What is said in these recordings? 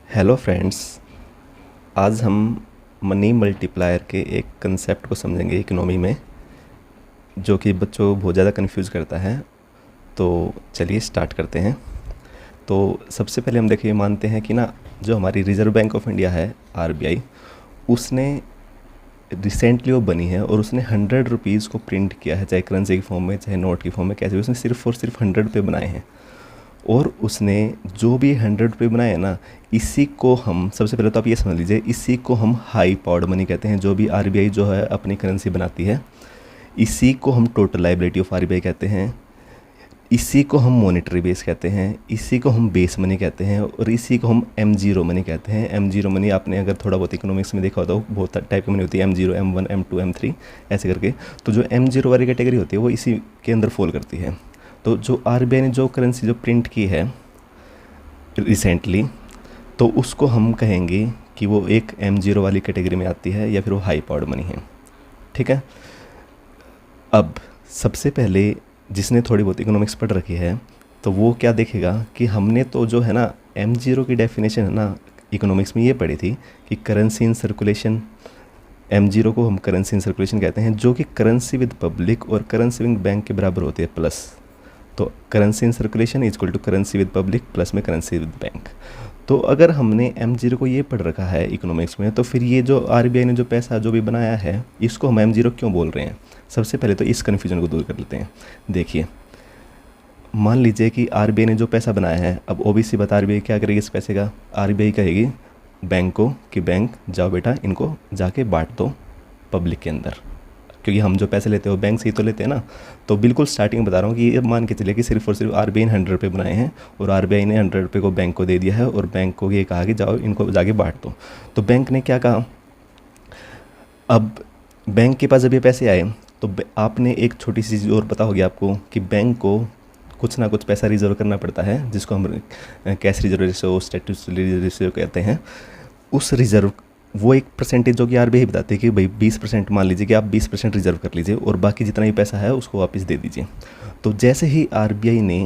Hello friends. आज हम money multiplier के एक कंसेप्ट को समझेंगे इकोनॉमी में, जो कि बच्चों को बहुत ज़्यादा कंफ्यूज करता है। तो चलिए स्टार्ट करते हैं। तो सबसे पहले हम देखिए मानते हैं कि ना, जो हमारी रिज़र्व बैंक ऑफ इंडिया है आरबीआई, उसने रिसेंटली वो बनी है और उसने 100 रुपीज़ को प्रिंट किया है, चाहे करेंसी की फॉर्म में चाहे नोट की फॉर्म में, कैसे भी उसने सिर्फ और सिर्फ 100 रुपये बनाए हैं। और उसने जो भी 100 रुपये बनाए हैं ना, इसी को हम सबसे पहले तो आप ये समझ लीजिए, इसी को हम हाई पावर्ड मनी कहते हैं। जो भी आरबीआई जो है अपनी करेंसी बनाती है, इसी को हम टोटल लाइबिलिटी ऑफ आरबीआई कहते हैं, इसी को हम मॉनेटरी बेस कहते हैं, इसी को हम बेस मनी कहते हैं, और इसी को हम M0 मनी कहते हैं। M0 मनी आपने अगर थोड़ा बहुत इकोनॉमिक्स में देखा होता हो, बहुत टाइप की मनी होती है, M0, M1, M2, M3 ऐसे करके। तो जो M0 वाली कैटेगरी होती है वो इसी के अंदर फॉल करती है। तो जो आरबीआई ने जो करेंसी जो प्रिंट की है रिसेंटली, तो उसको हम कहेंगे कि वो एक M0 वाली कैटेगरी में आती है या फिर वो हाई पावर्ड मनी है। ठीक है। अब सबसे पहले जिसने थोड़ी बहुत इकोनॉमिक्स पढ़ रखी है, तो वो क्या देखेगा कि हमने तो जो है ना M0 की डेफिनेशन है ना, इकोनॉमिक्स में ये पढ़ी थी कि करेंसी इन सर्कुलेशन। M0 को हम करेंसी इन सर्कुलेशन कहते हैं, जो कि करेंसी विद पब्लिक और करेंसी विद बैंक के बराबर होती है प्लस। तो currency in circulation is equal to currency with public plus में करेंसी विद बैंक। तो अगर हमने M0 को ये पढ़ रखा है इकोनॉमिक्स में, तो फिर ये जो आरबीआई ने जो पैसा जो भी बनाया है, इसको हम M0 क्यों बोल रहे हैं? सबसे पहले तो इस कन्फ्यूजन को दूर कर लेते हैं। देखिए, मान लीजिए कि आरबीआई ने जो पैसा बनाया है, अब ओबीसी बता आरबीआई क्या करेगी इस पैसे का? आरबीआई कहेगी बैंक को कि बैंक जाओ बेटा, इनको जाके बांट दो पब्लिक के अंदर, क्योंकि हम जो पैसे लेते हो बैंक से ही तो लेते हैं ना। तो बिल्कुल स्टार्टिंग में बता रहा हूँ कि ये मान के चलिए कि सिर्फ और सिर्फ आरबीआई ने 100 रुपये बनाए हैं और आरबीआई ने 100 रुपये को बैंक को दे दिया है और बैंक को ये कहा कि जाओ इनको जाके बांट दो। तो बैंक ने क्या कहा? अब बैंक के पास जब ये पैसे आए, तो आपने एक छोटी सी चीज़ और पता होगी आपको कि बैंक को कुछ ना कुछ पैसा रिजर्व करना पड़ता है, जिसको हम cash reserve ratio, statutory ratio कहते हैं। उस रिजर्व, वो एक परसेंटेज जो कि आरबीआई बताती है कि भाई 20%, मान लीजिए कि आप 20% रिजर्व कर लीजिए और बाकी जितना भी पैसा है उसको वापस दे दीजिए। तो जैसे ही आरबीआई ने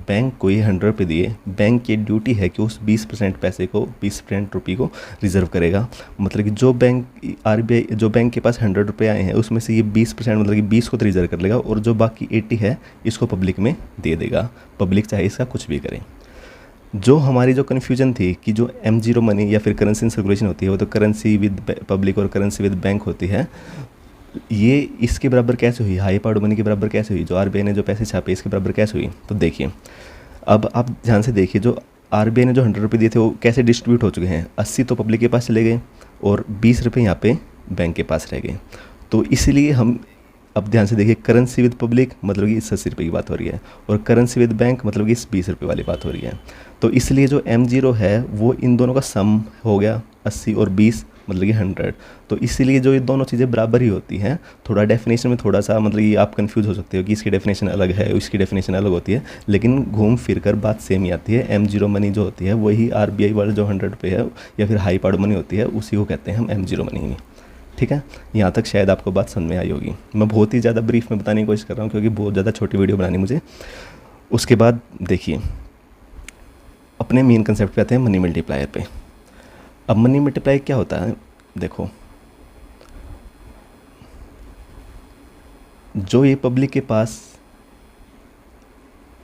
बैंक को ये 100 रुपये दिए, बैंक की ड्यूटी है कि उस 20% पैसे को, 20% रुपये को रिज़र्व करेगा। मतलब कि जो बैंक आरबीआई, जो बैंक के पास 100 रुपये आए हैं, उसमें से ये 20%, मतलब कि 20 को तो रिज़र्व कर लेगा और जो बाकी 80 है इसको पब्लिक में दे देगा। पब्लिक चाहे इसका कुछ भी करे। जो हमारी जो कन्फ्यूजन थी कि जो M0 मनी या फिर करेंसी इन सर्कुलेशन होती है, वो तो करेंसी विद पब्लिक और करेंसी विद बैंक होती है, ये इसके बराबर कैसे हुई? हाई पावर्ड मनी के बराबर कैसे हुई? जो आरबीआई ने जो पैसे छापे इसके बराबर कैसे हुई? तो देखिए, अब आप ध्यान से देखिए, जो आरबीआई ने जो 100 रुपये दिए थे वो कैसे डिस्ट्रीब्यूट हो चुके हैं। 80 तो पब्लिक के पास चले गए और 20 रुपये यहाँ पे बैंक के पास रह गए। तो इसलिए हम, अब ध्यान से देखिए, करेंसी विद पब्लिक मतलब कि इस 80 रुपये की बात हो रही है और करेंसी विद बैंक मतलब कि इस 20 रुपये वाली बात हो रही है। तो इसलिए जो M0 है वो इन दोनों का सम हो गया, 80 और 20 मतलब कि 100। तो इसीलिए जो ये दोनों चीज़ें बराबर ही होती हैं। थोड़ा डेफिनेशन में थोड़ा सा मतलब ये आप कंफ्यूज हो सकते हो कि इसकी डेफिनेशन अलग है, इसकी डेफिनेशन अलग होती है, लेकिन घूम फिर कर बात सेम ही आती है। M0 मनी जो होती है वही आरबीआई वाला जो 100 रुपये है या फिर हाई पावर्ड मनी होती है, उसी को कहते हैं हम M0 मनी। ठीक है, यहाँ तक शायद आपको बात समझ में आई होगी। मैं बहुत ही ज़्यादा ब्रीफ में बताने की कोशिश कर रहा हूँ क्योंकि बहुत ज़्यादा छोटी वीडियो बनानी मुझे। उसके बाद देखिए, अपने मेन कंसेप्ट पे आते हैं, मनी मल्टीप्लायर पे। अब मनी मल्टीप्लायर क्या होता है? देखो, जो ये पब्लिक के पास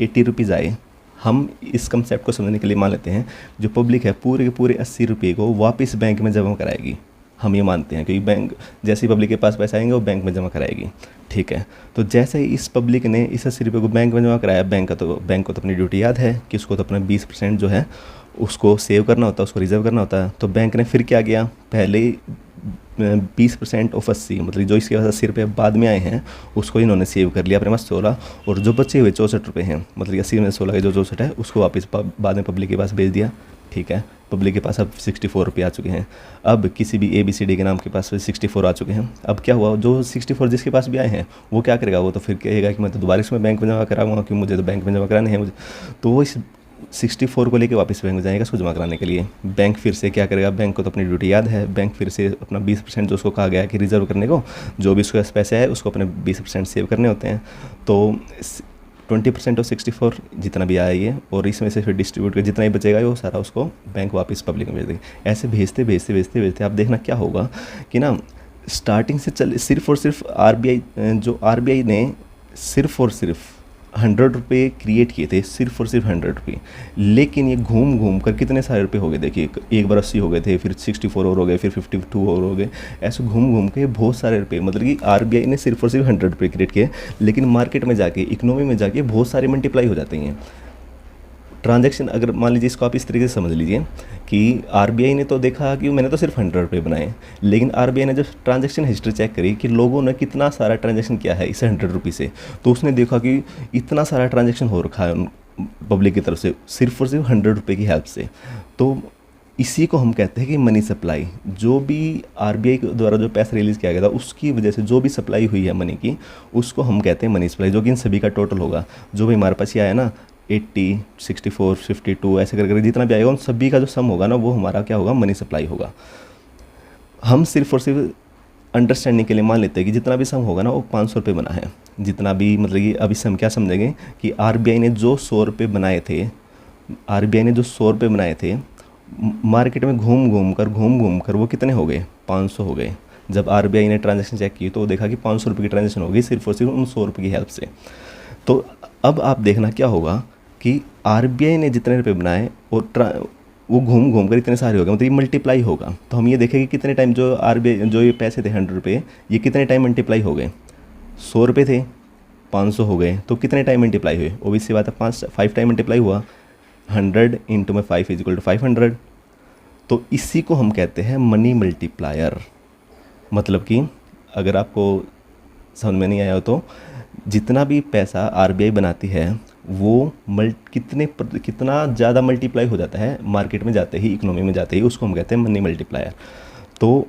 80 रुपीज़ आए, हम इस कंसेप्ट को समझने के लिए मान लेते हैं जो पब्लिक है पूरे के पूरे 80 रुपये को वापस बैंक में जमा कराएगी। हम ये मानते हैं क्योंकि बैंक, जैसे ही पब्लिक के पास पैसा आएंगे वो बैंक में जमा कराएगी। ठीक है, तो जैसे ही इस पब्लिक ने इस 80 रुपये को बैंक में जमा कराया, बैंक को तो अपनी ड्यूटी याद है कि उसको तो अपना 20% जो है उसको सेव करना होता है, उसको रिजर्व करना होता है। तो बैंक ने फिर क्या किया? पहले 20% ऑफ 80, मतलब जो इसके पास 80 रुपये बाद में आए हैं उसको इन्होंने सेव कर लिया अपने पास 16, और जो बचे हुए 64 रुपये हैं, मतलब 80 में 16 के जो 64 है उसको वापस बाद में पब्लिक के पास भेज दिया। ठीक है, पब्लिक के पास अब 64 रुपये आ चुके हैं। अब किसी भी ABCD के नाम के पास 64 आ चुके हैं। अब क्या हुआ? जो 64 जिसके पास भी आए हैं वो क्या करेगा? वो तो फिर कहेगा कि मैं तो दोबारा इसमें बैंक में जमा कराऊंगा क्योंकि मुझे तो बैंक में जमा कराने हैं मुझे। तो वो इस 64 को लेके वापस बैंक में जाएगा उसको जमा कराने के लिए। बैंक फिर से क्या करेगा? बैंक को तो अपनी ड्यूटी याद है, बैंक फिर से अपना 20% जो उसको कहा गया है कि रिजर्व करने को, जो भी उसके पास पैसे है उसको अपने 20% सेव करने होते हैं। तो 20% ऑफ 64 जितना भी आया ये, और इसमें से फिर डिस्ट्रीब्यूट कर जितना ही बचेगा वो सारा उसको बैंक वापस पब्लिक में भेज देंगे। ऐसे भेजते भेजते भेजते भेजते आप देखना क्या होगा कि ना स्टार्टिंग से चल सिर्फ और सिर्फ आरबीआई, जो आरबीआई ने सिर्फ और सिर्फ 100 रुपये क्रिएट किए थे, सिर्फ और सिर्फ 100 रुपये, लेकिन ये घूम घूम कर कितने सारे रुपये हो गए। देखिए एक बार 80 हो गए थे, फिर 64 और हो गए, फिर 52 और हो गए, ऐसे घूम घूम के बहुत सारे रुपये, मतलब कि आरबीआई ने सिर्फ और सिर्फ 100 रुपये क्रिएट किए, लेकिन मार्केट में जाके इकोनॉमी में जाके बहुत सारे मल्टीप्लाई हो जाते हैं ट्रांजैक्शन। अगर मान लीजिए इसको आप इस तरीके से समझ लीजिए कि आरबीआई ने तो देखा कि मैंने तो सिर्फ 100 रुपये बनाए, लेकिन आरबीआई ने जब ट्रांजैक्शन हिस्ट्री चेक करी कि लोगों ने कितना सारा ट्रांजैक्शन किया है इस 100 रुपये से, तो उसने देखा कि इतना सारा ट्रांजैक्शन हो रखा है पब्लिक की तरफ से सिर्फ और सिर्फ 100 रुपये की हेल्प से। तो इसी को हम कहते हैं कि मनी सप्लाई। जो भी आरबीआई द्वारा जो पैसा रिलीज़ किया गया था उसकी वजह से जो भी सप्लाई हुई है मनी की, उसको हम कहते हैं मनी सप्लाई, जो कि इन सभी का टोटल होगा। जो भी हमारे पास ये आया ना 80, 64, 52 ऐसे कर जितना भी आएगा उन सभी का जो सम होगा ना वो हमारा क्या होगा, मनी सप्लाई होगा। हम सिर्फ और सिर्फ अंडरस्टैंडिंग के लिए मान लेते हैं कि जितना भी सम होगा ना वो 500 रुपये बना है, जितना भी, मतलब कि अभी हम क्या समझेंगे कि आरबीआई ने जो 100 रुपये बनाए थे, आरबीआई ने जो 100 रुपये बनाए थे मार्केट में घूम घूम कर वो कितने हो गए, 500 हो गए। जब आरबीआई ने ट्रांजैक्शन चेक की तो देखा कि 500 रुपये की ट्रांजैक्शन होगी सिर्फ और सिर्फ उन 100 रुपये की हेल्प से। तो अब आप देखना क्या होगा कि आरबीआई ने जितने रुपये बनाए और वो घूम घूम कर इतने सारे हो गए, मतलब ये मल्टीप्लाई होगा। तो हम ये देखेंगे कि कितने टाइम जो आरबीआई जो ये पैसे थे 100 रुपये, ये कितने टाइम मल्टीप्लाई हो गए। 100 रुपये थे, 500 हो गए, तो कितने टाइम मल्टीप्लाई हुए, ओबीसी बात है 5 टाइम मल्टीप्लाई हुआ। 100 इंटू में 5 = 500। तो इसी को हम कहते हैं मनी मल्टीप्लायर। मतलब कि अगर आपको समझ में नहीं आया हो तो जितना भी पैसा आरबीआई बनाती है वो कितना ज़्यादा मल्टीप्लाई हो जाता है मार्केट में जाते ही, इकोनॉमी में जाते ही, उसको हम कहते हैं मनी मल्टीप्लायर। तो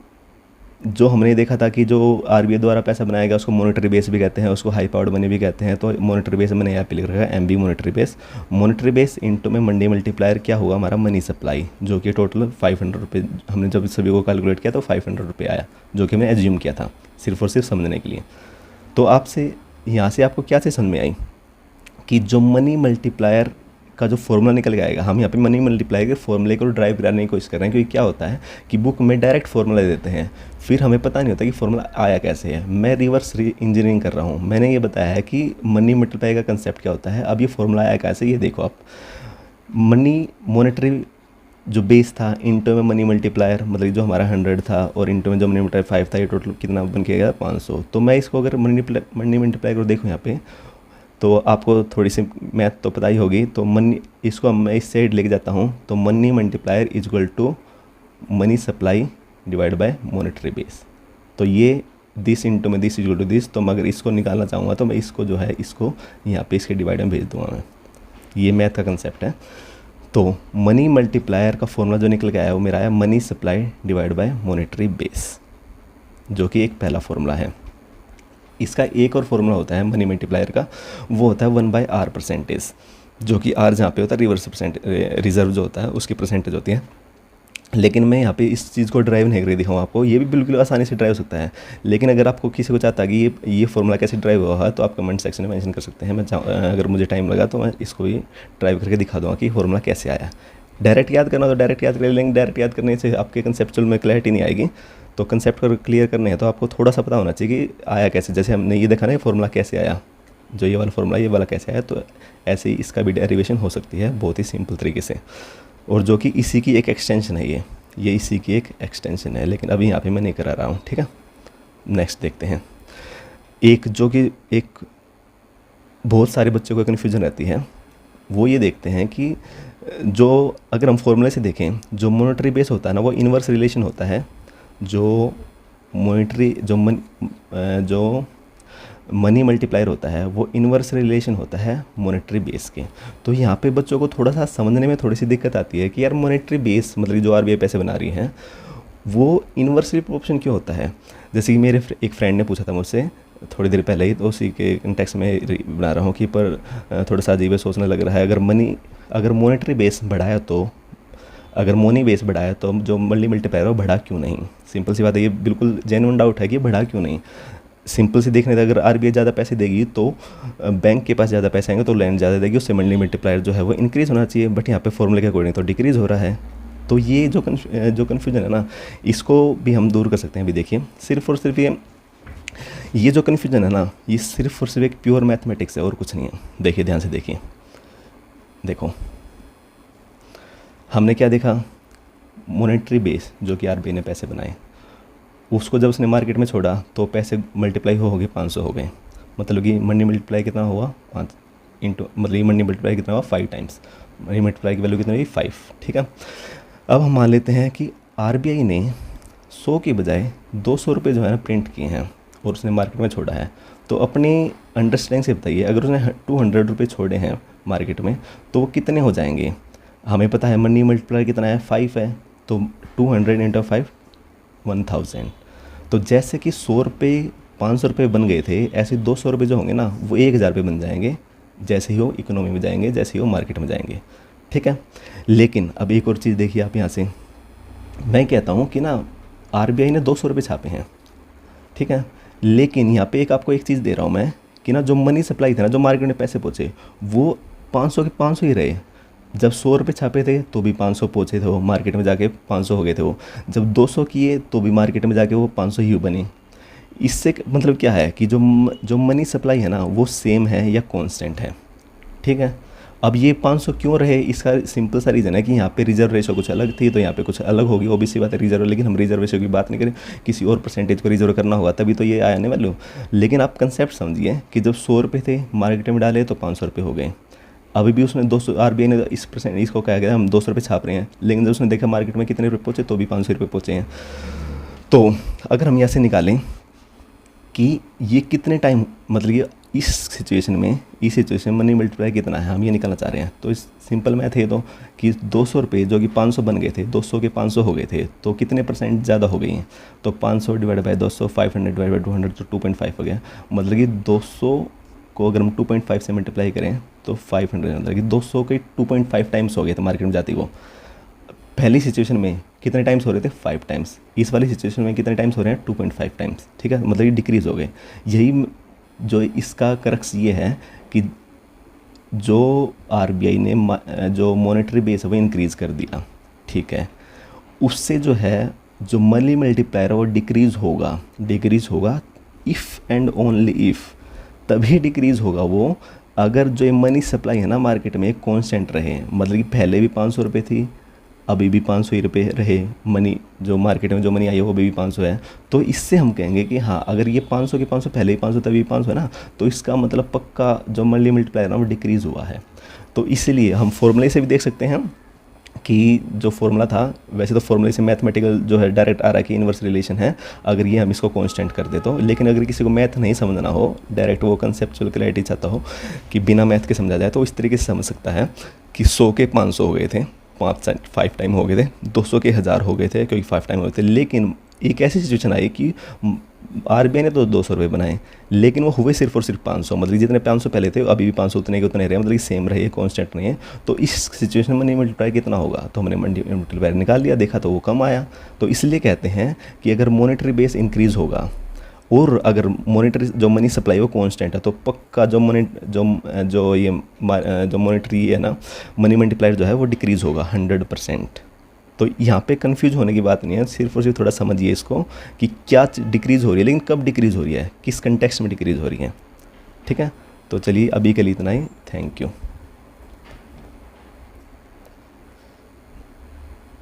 जो हमने देखा था कि जो आरबीआई द्वारा पैसा बनाया गया उसको मॉनेटरी बेस भी कहते हैं, उसको हाई पावर्ड मनी भी कहते हैं। तो मॉनेटरी बेस मैंने यहाँ पे लिख रखा है एमबी मॉनेटरी बेस इंटू में मनी मल्टीप्लायर क्या हुआ हमारा, मनी सप्लाई, जो कि टोटल 500 रुपये हमने जब सभी को कैलकुलेट किया तो 500 रुपये आया, जो कि मैंने एज्यूम किया था सिर्फ और सिर्फ समझने के लिए। तो आपसे यहाँ से आपको क्या से समझ में आई कि जो मनी मल्टीप्लायर का जो फॉर्मूला निकल के आएगा, हम यहाँ पे मनी मल्टीप्लायर के फॉर्मूले को ड्राइव कराने की कोशिश कर रहे हैं। क्योंकि क्या होता है कि बुक में डायरेक्ट फार्मूला देते हैं, फिर हमें पता नहीं होता कि फार्मूला आया कैसे है। मैं रिवर्स इंजीनियरिंग कर रहा हूँ, मैंने ये बताया है कि मनी मल्टीप्लायर का कंसेप्ट क्या होता है। अब ये फार्मूला आया कैसे, ये देखो आप, मनी मॉनेटरी जो बेस था इंटू में मनी मल्टीप्लायर, मतलब जो हमारा 100 था और इंटू में जो मनी मल्टीप्लायर 5 था, ये टोटल कितना बन के गया 500। तो मैं इसको अगर मनी मल्टीप्लायर को देखूँ यहाँ पे तो आपको थोड़ी सी मैथ तो पता ही होगी। तो मनी, इसको मैं इस साइड लेके जाता हूँ तो money multiplier equal to money supply divide by monetary base. तो ये दिस इंटू में दिस इक्वल टू दिस। तो मैं अगर इसको निकालना चाहूँगा तो मैं इसको जो है इसको यहाँ पे इसके डिवाइड में भेज दूँगा मैं। ये मैथ का कंसेप्ट है। तो मनी मल्टीप्लायर का फॉर्मूला जो निकल के आया वो मेरा आया money supply divide by monetary base, जो कि एक पहला फॉर्मूला है। इसका एक और फॉर्मूला होता है मनी मल्टीप्लायर का, वो होता है 1/r%, जो कि r जहाँ पे होता है रिवर्स रिजर्व जो होता है उसकी परसेंटेज होती है। लेकिन मैं यहाँ पे इस चीज़ को ड्राइव नहीं करके दिखाऊँ आपको, ये भी बिल्कुल आसानी से ड्राइव हो सकता है। लेकिन अगर आपको किसी को चाहता है कि ये फॉर्मूला कैसे ड्राइव हुआ है तो आप कमेंट सेक्शन में मेंशन कर सकते हैं। मैं अगर मुझे टाइम लगा तो मैं इसको भी ड्राइव करके दिखा दूँगा कि फॉर्मूला कैसे आया। डायरेक्ट याद करना तो डायरेक्ट याद कर लेंगे, डायरेक्ट याद करने से आपके कंसेप्चुअल में क्लैरिटी नहीं आएगी। तो कंसेप्ट को क्लियर करने हैं तो आपको थोड़ा सा पता होना चाहिए कि आया कैसे। जैसे हमने ये देखा ना फॉर्मूला कैसे आया, जो ये वाला फॉर्मूला ये वाला कैसे आया, तो ऐसे ही इसका भी डेरिवेशन हो सकती है बहुत ही सिंपल तरीके से, और जो कि इसी की एक एक्सटेंशन है। ये इसी की एक एक्सटेंशन है, लेकिन अभी यहाँ पे मैं नहीं करा रहा हूँ, ठीक है। नेक्स्ट देखते हैं एक, जो कि एक बहुत सारे बच्चों को कन्फ्यूजन रहती है, वो ये देखते हैं कि जो अगर हम फॉर्मूले से देखें, जो मॉनेटरी बेस होता है ना वो इन्वर्स रिलेशन होता है, जो मनी मल्टीप्लायर होता है वो इन्वर्स रिलेशन होता है मॉनेटरी बेस के। तो यहाँ पे बच्चों को थोड़ा सा समझने में थोड़ी सी दिक्कत आती है कि यार मॉनेटरी बेस मतलब जो आरबीआई पैसे बना रही है वो इन्वर्सली प्रोपोर्शन क्यों होता है। जैसे कि मेरे एक फ्रेंड ने पूछा था मुझसे थोड़ी देर पहले ही, तो उसी के कंटेक्स्ट में बना रहा हूँ कि पर थोड़ा सा अजीब सोचने लग रहा है। अगर मॉनेटरी बेस बढ़ाया तो अगर मोनी बेस बढ़ाया तो जो मल्टीप्लायर है वो बढ़ा क्यों नहीं। सिंपल सी बात है, ये बिल्कुल जेन्युइन डाउट है कि बढ़ा क्यों नहीं। सिंपल से देखने से अगर आरबीआई ज़्यादा पैसे देगी तो बैंक के पास ज़्यादा पैसे आएंगे तो लैंड ज़्यादा देगी, उससे मनी मल्टीप्लायर जो है वो इंक्रीज़ होना चाहिए, बट यहाँ पे फॉर्मूले के अकॉर्डिंग तो डिक्रीज़ हो रहा है। तो ये जो कन्फ्यूजन है ना, इसको भी हम दूर कर सकते हैं। अभी देखिए सिर्फ और सिर्फ ये जो कन्फ्यूजन है ना, ये सिर्फ और सिर्फ एक प्योर मैथमेटिक्स है और कुछ नहीं है। देखिए ध्यान से देखिए, देखो हमने क्या देखा, मॉनेटरी बेस जो कि आरबीआई ने पैसे बनाए, उसको जब उसने मार्केट में छोड़ा तो पैसे मल्टीप्लाई हो गए, 500 हो गए। मतलब कि मनी मल्टीप्लाई कितना हुआ, 5 इंटू, मतलब ये मनी मल्टीप्लाई कितना हुआ, 5 टाइम्स। मनी मल्टीप्लाई की वैल्यू कितनी हुई, 5। ठीक है, अब हम मान लेते हैं कि आरबीआई ने 100 की बजाय 200 रुपये जो है ना प्रिंट किए हैं और उसने मार्केट में छोड़ा है। तो अपनी अंडरस्टैंडिंग से बताइए, अगर उसने 200 रुपये छोड़े हैं मार्केट में तो वो कितने हो जाएंगे। हमें पता है मनी मल्टीप्लाई कितना है, 5 है, तो 200 इंटू 5 1000। तो जैसे कि 100 रुपये 500 रुपये बन गए थे, ऐसे 200 रुपये जो होंगे ना वो 1000 रुपये बन जाएंगे जैसे ही वो इकोनॉमी में जाएंगे, जैसे ही वो मार्केट में जाएंगे। ठीक है, लेकिन अब एक और चीज़ देखिए आप यहाँ से, मैं कहता हूँ कि ना आरबीआई ने 200 रुपये छापे हैं, ठीक है, लेकिन यहाँ पे आपको एक चीज़ दे रहा हूँ मैं कि ना जो मनी सप्लाई थे ना, जो मार्केट में पैसे पहुँचे वो 500 के 500 ही रहे। जब 100 रुपये छापे थे तो भी 500 पहुँचे थे वो, मार्केट में जाके 500 हो गए थे वो। जब 200 किए तो भी मार्केट में जाके वो 500 ही बने। इससे मतलब क्या है कि जो मनी सप्लाई है ना वो सेम है या कांस्टेंट है। ठीक है, अब ये 500 क्यों रहे, इसका सिंपल सा रीज़न है कि यहाँ पे रिजर्व रेशो कुछ अलग थी तो यहाँ पे कुछ अलग होगी, ओबीसी बात है रिजर्व, लेकिन हम रिजर्व रेशो की बात नहीं करें, किसी और परसेंटेज को रिजर्व करना होगा तभी तो ये आने वाले हो। लेकिन आप कंसेप्ट समझिए कि जब 100 रुपये थे मार्केट में डाले तो 500 रुपये हो गए। अभी भी उसने 200, आरबीआई ने इसको कहा गया हम 200 रुपये छाप रहे हैं, लेकिन जब उसने देखा मार्केट में कितने रुपये पहुँचे तो भी 500 रुपये पहुँचे हैं। तो अगर हम यहाँ से निकालें कि ये कितने टाइम, मतलब ये इस सिचुएशन में मनी मल्टीप्लाई कितना है, हम ये निकालना चाह रहे हैं। तो इस सिंपल मैथ है तो कि 200 रुपये जो कि 500 बन गए थे, 200 के 500 हो गए थे, तो कितने परसेंट ज़्यादा हो गई हैं। तो 500 डिवाइड बाई 200, 500 डिवाइड बाई 200 तो 2.5 हो गया। मतलब कि 200 को अगर हम 2.5 से मल्टीप्लाई करें तो 500, मतलब कि 200 के 2.5 टाइम्स हो गए थे मार्केट में जाती वो। पहली सिचुएशन में कितने टाइम्स हो रहे थे, 5 टाइम्स। इस वाली सिचुएशन में कितने टाइम्स हो रहे हैं, 2.5 टाइम्स। ठीक है, मतलब ये डिक्रीज़ हो गए। यही जो इसका करक्स ये है कि जो आरबीआई ने जो मॉनेटरी बेस है वो इंक्रीज़ कर दिया, ठीक है, उससे जो है जो मनी मल्टीप्लायर है वो डिक्रीज़ होगा इफ़ एंड ओनली इफ़, तभी डिक्रीज़ होगा वो अगर जो मनी सप्लाई है ना मार्केट में कांस्टेंट रहे। मतलब कि पहले भी 500 रुपये थी, अभी भी 500 ही रुपये रहे, मनी जो मार्केट में जो मनी आई है वो अभी भी 500 है। तो इससे हम कहेंगे कि हाँ, अगर ये 500 के 500 पहले ही 500 तभी भी 500 है ना, तो इसका मतलब पक्का जो मनी मल्टीप्लायर है वो डिक्रीज़ हुआ है। तो इसीलिए हम फॉर्मूले से भी देख सकते हैं कि जो फॉर्मूला था, वैसे तो फॉर्मूले से मैथमेटिकल जो है डायरेक्ट आ रहा है कि इन्वर्स रिलेशन है, अगर ये हम इसको कांस्टेंट कर दे तो। लेकिन अगर किसी को मैथ नहीं समझना हो, डायरेक्ट वो कंसेप्चुअल क्लैरिटी चाहता हो कि बिना मैथ के समझा जाए, तो इस तरीके से समझ सकता है कि 100 के 500 हो गए थे, 5 टाइम हो गए थे, 200 के 1000 हो गए थे क्योंकि 5 टाइम हो गए थे। लेकिन एक ऐसी सिचुएशन आई कि आरबीआई ने तो 200 रुपये बनाए, लेकिन वो हुए सिर्फ और सिर्फ 500, मतलब जितने 500 पहले थे अभी भी 500 उतने के उतने रहे, मतलब कि सेम रहे, कांस्टेंट नहीं है। तो इस सिचुएशन में मनी मल्टीप्लाई कितना होगा, तो हमने मनी मल्टीप्लाई निकाल लिया, देखा तो वो कम आया। तो इसलिए कहते हैं कि अगर मॉनेटरी बेस इंक्रीज़ होगा और अगर मॉनेटरी जो मनी सप्लाई वो कांस्टेंट है, तो पक्का जो मॉनेटरी है ना, मनी मल्टीप्लायर जो है वो डिक्रीज़ होगा 100%। तो यहाँ पे कंफ्यूज होने की बात नहीं है, सिर्फ और सिर्फ थोड़ा समझिए इसको कि क्या डिक्रीज़ हो रही है, लेकिन कब डिक्रीज़ हो रही है, किस कंटेक्स्ट में डिक्रीज़ हो रही है। ठीक है, तो चलिए अभी के लिए इतना ही, थैंक यू।